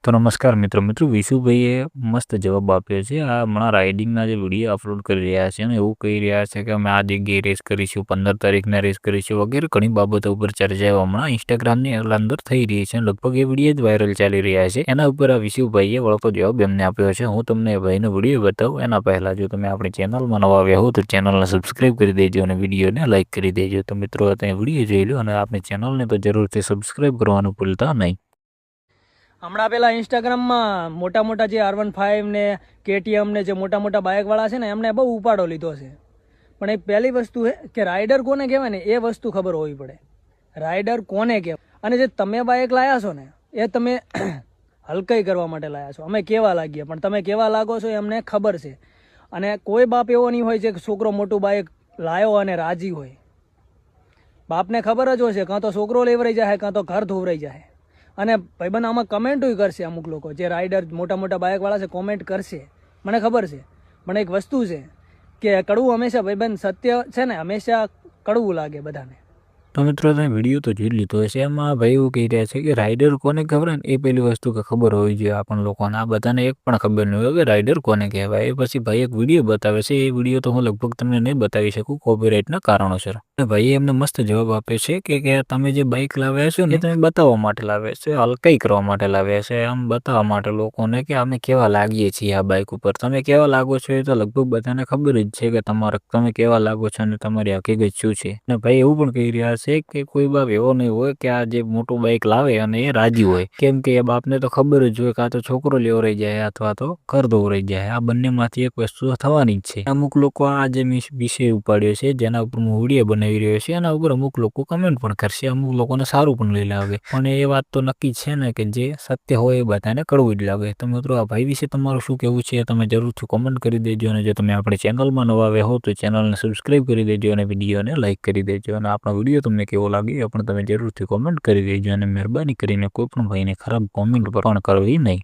તો નમસ્કાર મિત્રો વિશુભાઈએ મસ્ત જવાબ આપ્યો છે. આ હમણાં રાઇડિંગના જે વિડીયો અપલોડ કરી રહ્યા છે અને એવું કહી રહ્યા છે કે અમે આ જગ્યાએ રેસ કરીશું, 15 તારીખના રેસ કરીશું વગેરે ઘણી બાબતો ઉપર ચર્ચાઓ હમણાં ઇન્સ્ટાગ્રામની અંદર થઈ રહી છે. લગભગ એ વિડીયો જ વાયરલ ચાલી રહ્યા છે. એના ઉપર આ વિશુભાઈએ વળતો જવાબ એમને આપ્યો છે. હું તમને એ ભાઈનો વિડીયો બતાવું એના પહેલાં જો તમે આપણી ચેનલમાં નવા આવ્યા હો તો ચેનલને સબસ્ક્રાઈબ કરી દેજો અને વિડીયોને લાઇક કરી દેજો. તો મિત્રો તમે વિડીયો જોઈ લો અને આપણી ચેનલને તો જરૂરથી સબસ્ક્રાઈબ કરવાનું ભૂલતા નહીં. હમણાં પેલા ઇન્સ્ટાગ્રામમાં મોટા જે R15 ને KTM ને જે મોટા બાઇકવાળા છે ને એમને બહુ ઉપાડો લીધો છે. પણ એક પહેલી વસ્તુ છે કે રાઇડર કોને કહેવાય ને એ વસ્તુ ખબર હોવી પડે. રાઇડર કોને કહેવાય અને જે તમે બાઇક લાયા છો ને એ તમે હલકાઈ કરવા માટે લાયા છો. અમે કેવા લાગીએ પણ તમે કેવા લાગો છો એ અમને ખબર છે. અને કોઈ બાપ એવો નહીં હોય જે છોકરો મોટું બાઇક લાયો અને રાજી હોય. બાપને ખબર જ હોય છે કાં તો છોકરો લેવરાઈ જાય કાં તો ઘર ધોવરાઈ જાય. અને ભાઈબંધ આમાં કમેન્ટોય કરશે. અમુક લોકો જે રાઇડર મોટા બાઇકવાળા છે કોમેન્ટ કરશે, મને ખબર છે. પણ એક વસ્તુ છે કે કડવું હંમેશા ભાઈબંધ સત્ય છે ને હંમેશા કડવું લાગે બધાને. તો મિત્રો તમે વિડીયો તો જોઈ લીધો હશે. એમાં ભાઈ એવું કહી રહ્યા છે કે રાઇડર કોને ખબર ને એ પેલી વસ્તુ કે ખબર હોવી જોઈએ આપણ લોકોને. આ બધાને એક પણ ખબર નહીં હોય કે રાઇડર કોને કહેવાય. એ પછી ભાઈ એક વિડીયો બતાવે છે. એ વિડીયો તો હું લગભગ તમને નહીં બતાવી શકું કોપીરાઇટના કારણોસર. ભાઈએ એમને મસ્ત જવાબ આપ્યો છે કે તમે જે બાઇક લાવ્યા છો ને એ તમે બતાવવા માટે લાવ્યા છે, હલકાઈ કરવા માટે લાવ્યા છે. આમ બતાવવા માટે લોકોને કે અમે કેવા લાગીએ છીએ આ બાઇક ઉપર. તમે કેવા લાગો છો એ તો લગભગ બધાને ખબર જ છે કે તમે કેવા લાગો છો અને તમારી હકીકત શું છે. અને ભાઈ એવું પણ કહી રહ્યા છે કે કોઈ બાપ એવો નહીં હોય કે આ જે મોટું બાઇક લાવે અને એ રાજી હોય. કેમ કે એ બાપને તો ખબર જ હોય કાં તો છોકરો લેવરાઈ જાય અથવા તો ઘર ધોવરાઈ જાય. આ બંનેમાંથી એક વસ્તુ થવાની જ છે. અમુક લોકો આ જે વિષય ઉપાડ્યો છે જેના ઉપર હું વિડીયો બનાવી રહ્યો છે એના ઉપર અમુક લોકો કમેન્ટ પણ કરશે. અમુક લોકોને સારું પણ લઈ લાગે. પણ એ વાત તો નક્કી છે ને કે જે સત્ય હોય એ બધાને કડવું જ લાગે. તો મિત્રો આ ભાઈ વિશે તમારું શું કહેવું છે તમે જરૂરથી કોમેન્ટ કરી દેજો. અને જો તમે આપણી ચેનલમાં નવા આવ્યા હો તો ચેનલને સબસ્ક્રાઈબ કરી દેજો અને વિડીયોને લાઇક કરી દેજો. અને આપણો વિડીયો તમને કેવો લાગે એ પણ તમે જરૂરથી કોમેન્ટ કરી દેજો. અને મહેરબાની કરીને કોઈ પણ ભાઈને ખરાબ કોમેન્ટ પણ કરવી નહીં.